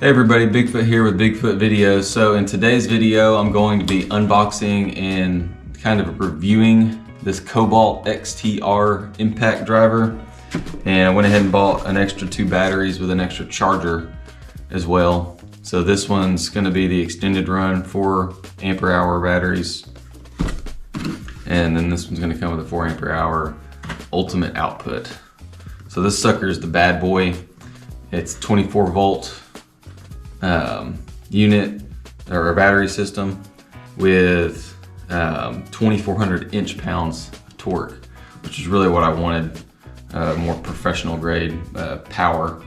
Hey everybody, Bigfoot here with Bigfoot Videos. So in today's video, I'm going to be unboxing and kind of reviewing this Kobalt XTR impact driver. And I went ahead and bought an extra 2 batteries with an extra charger as well. So this one's gonna be the extended run 4 ampere hour batteries. And then this one's gonna come with a 4 ampere hour ultimate output. So this sucker is the bad boy. It's 24 volt unit or a battery system with 2,400 inch-pounds of torque, which is really what I wanted, more professional grade power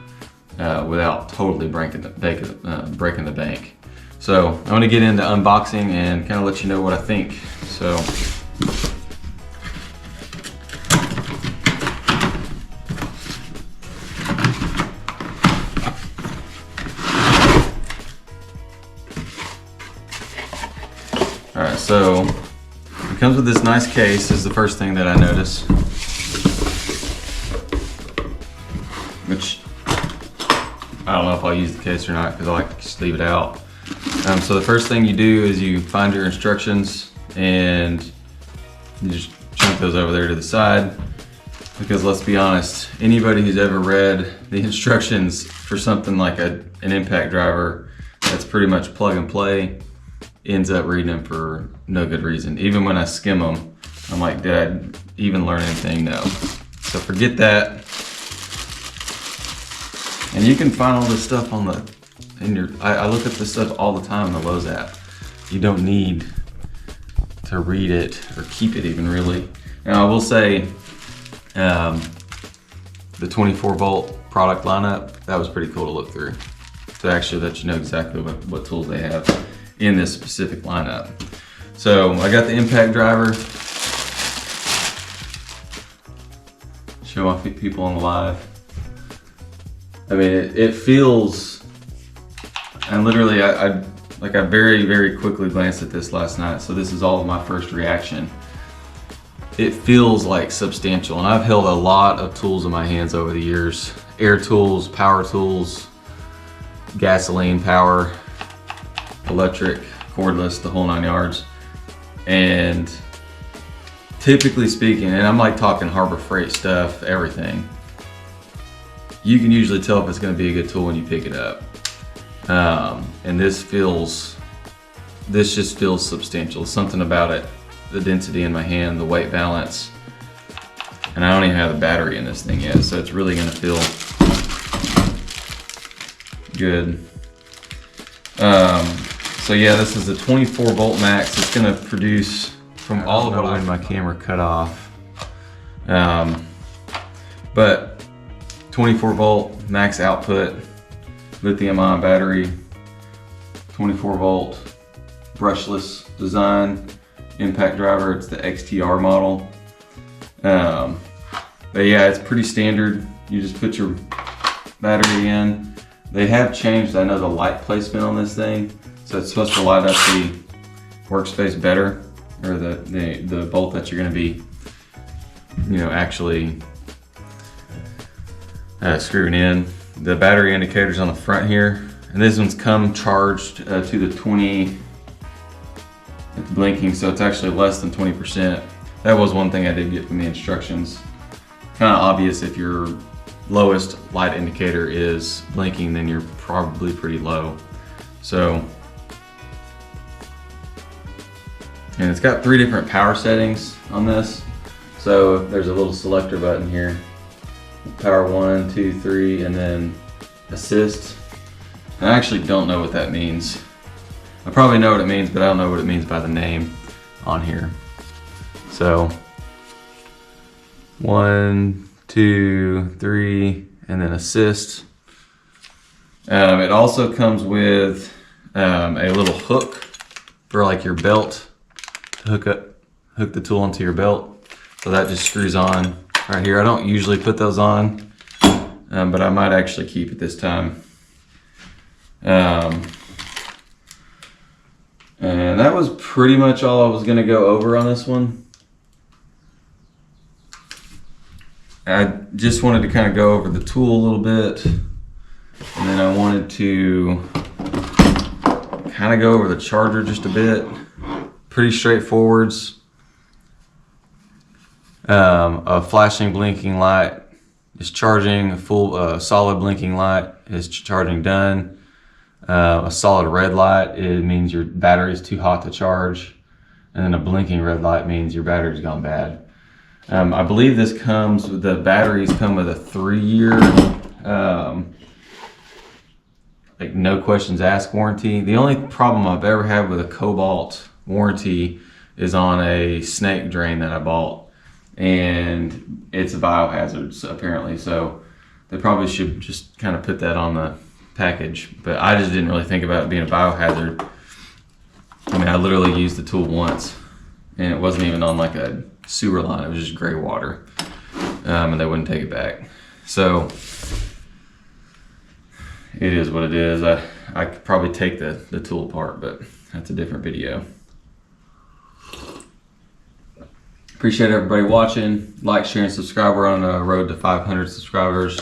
without totally breaking the bank. So I'm going to get into unboxing and kind of let you know what I think. So. Alright, so it comes with this nice case, is the first thing that I notice. Which, I don't know if I'll use the case or not because I like to just leave it out. So the first thing you do is you find your instructions and you just chunk those over there to the side. Because let's be honest, anybody who's ever read the instructions for something like an impact driver that's pretty much plug and play ends up reading them for no good reason. Even when I skim them, I'm like, did I even learn anything? No. So forget that. And you can find all this stuff on I look at this stuff all the time in the Lowe's app. You don't need to read it or keep it even really. Now I will say, the 24 volt product lineup, that was pretty cool to look through. To actually let you know exactly what tools they have in this specific lineup. So I got the impact driver. Show off people on the live. I mean, it feels, and literally I very quickly glanced at this last night, so this is all of my first reaction. It feels like substantial, and I've held a lot of tools in my hands over the years. Air tools, power tools, gasoline power, electric, cordless, the whole 9 yards. And typically speaking, and I'm like talking Harbor Freight stuff, everything, you can usually tell if it's going to be a good tool when you pick it up. And this just feels substantial. Something about it, the density in my hand, the weight balance, and I don't even have the battery in this thing yet, so it's really going to feel good. So yeah, this is a 24 volt max. It's going to produce from all of what my camera cut off. But 24 volt max output, lithium ion battery, 24 volt brushless design, impact driver. It's the XTR model. But yeah, it's pretty standard. You just put your battery in. They have changed, I know, the light placement on this thing. So it's supposed to light up the workspace better, or the bolt that you're gonna be, actually screwing in. The battery indicator's on the front here, and this one's come charged to the 20, it's blinking, so it's actually less than 20%. That was one thing I did get from the instructions. Kind of obvious if your lowest light indicator is blinking, then you're probably pretty low. So, and it's got 3 different power settings on this. So there's a little selector button here. Power 1, 2, 3, and then assist. And I actually don't know what that means. I probably know what it means, but I don't know what it means by the name on here. So 1, 2, 3, and then assist. It also comes with a little hook for like your belt to hook the tool onto your belt. So that just screws on right here. I don't usually put those on, but I might actually keep it this time. And that was pretty much all I was gonna go over on this one. I just wanted to kind of go over the tool a little bit. And then I wanted to kind of go over the charger just a bit. Pretty straightforwards. A flashing blinking light is charging. A full solid blinking light is charging done. A solid red light, it means your battery is too hot to charge. And then a blinking red light means your battery's gone bad. I believe this comes with, the batteries come with a 3-year like no questions asked warranty. The only problem I've ever had with a Kobalt warranty is on a snake drain that I bought, and it's a biohazard apparently, so they probably should just kind of put that on the package, but I just didn't really think about it being a biohazard. I mean, I literally used the tool once, and it wasn't even on like a sewer line, it was just gray water, and they wouldn't take it back. So it is what it is. I could probably take the tool apart, but that's a different video. Appreciate everybody watching. Like, share, and subscribe. We're on a road to 500 subscribers,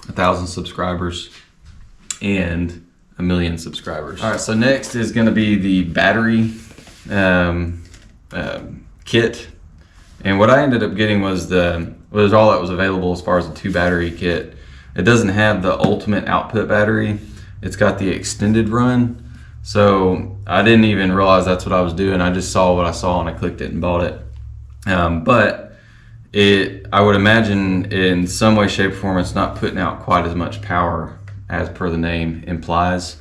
1,000 subscribers, and 1 million subscribers. All right, so next is going to be the battery kit. And what I ended up getting was all that was available as far as the 2 battery kit. It doesn't have the ultimate output battery. It's got the extended run. So I didn't even realize that's what I was doing. I just saw what I saw and I clicked it and bought it. But I would imagine in some way, shape, or form, it's not putting out quite as much power as per the name implies.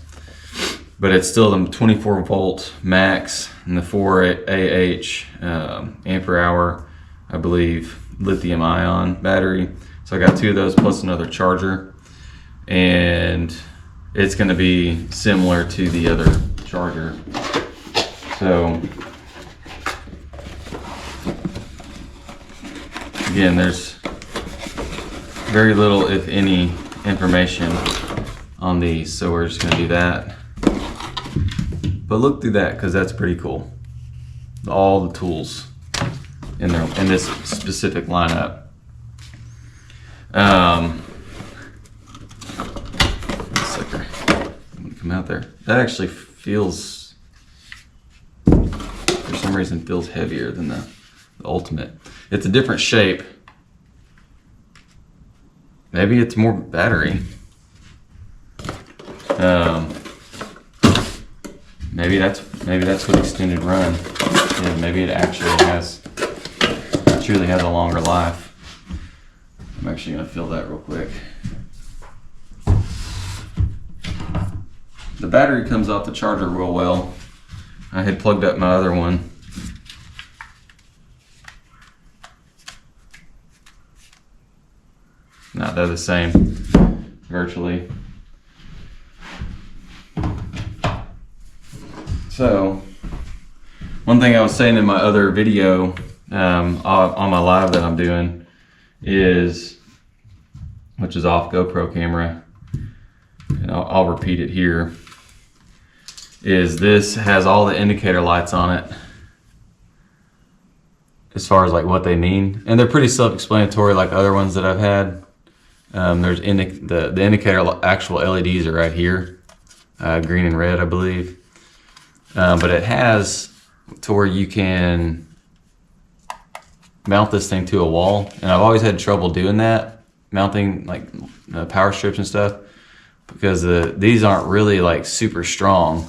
But it's still the 24 volt max and the 4 AH ampere hour, I believe, lithium ion battery. So I got 2 of those plus another charger, and it's going to be similar to the other charger. So again, there's very little, if any, information on these, so we're just going to do that. But look through that, because that's pretty cool. All the tools in this specific lineup. Sucker, I'm gonna come out there. That actually feels, for some reason, feels heavier than the ultimate. It's a different shape. Maybe it's more battery. Maybe that's what extended run. Yeah, maybe it actually truly has a longer life. I'm actually gonna feel that real quick. The battery comes off the charger real well. I had plugged up my other one. No, they're the same, virtually. So, one thing I was saying in my other video on my live that I'm doing is, which is off GoPro camera, and I'll repeat it here, is this has all the indicator lights on it as far as like what they mean, and they're pretty self-explanatory like other ones that I've had. There's the indicator actual LEDs are right here, green and red, I believe. But it has to where you can mount this thing to a wall, and I've always had trouble doing that, mounting like power strips and stuff, because these aren't really like super strong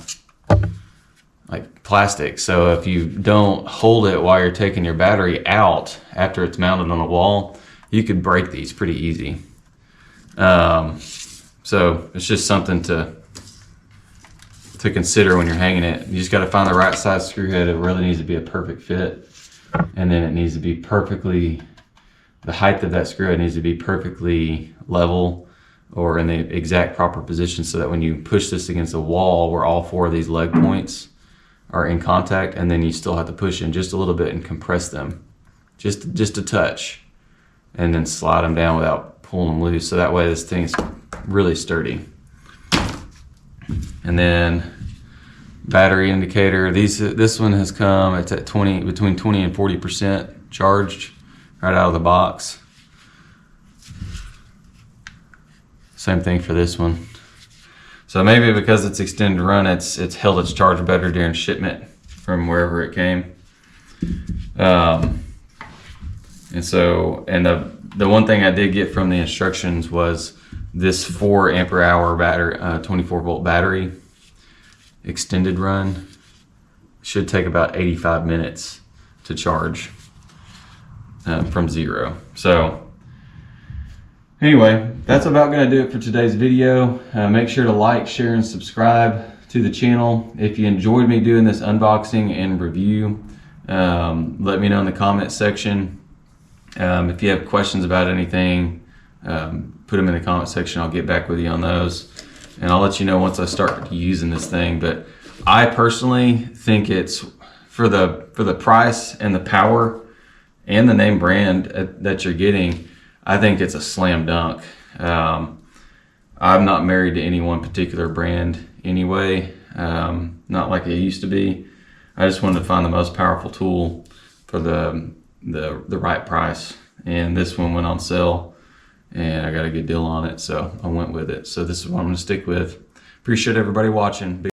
like plastic. So if you don't hold it while you're taking your battery out after it's mounted on a wall, you could break these pretty easy. So it's just something to consider when you're hanging it. You just got to find the right size screw head. It really needs to be a perfect fit, and then it needs to be perfectly, the height of that screw head needs to be perfectly level or in the exact proper position, so that when you push this against a wall where all 4 of these leg points are in contact, and then you still have to push in just a little bit and compress them just a touch, and then slide them down without pulling them loose, so that way this thing is really sturdy. And then battery indicator, this one has come, it's at between 20 and 40% charged right out of the box. Same thing for this one. So maybe because it's extended run, it's held its charge better during shipment from wherever it came. And the one thing I did get from the instructions was this 4 ampere hour battery, 24 volt battery, extended run, should take about 85 minutes to charge from 0. So anyway, that's about going to do it for today's video. Make sure to like, share, and subscribe to the channel. If you enjoyed me doing this unboxing and review, let me know in the comment section. If you have questions about anything, put them in the comment section. I'll get back with you on those, and I'll let you know once I start using this thing. But I personally think it's for the price and the power and the name brand that you're getting, I think it's a slam dunk. I'm not married to any one particular brand anyway, not like I used to be. I just wanted to find the most powerful tool for the right price, and this one went on sale and I got a good deal on it, so I went with it. So this is what I'm going to stick with. Appreciate everybody watching.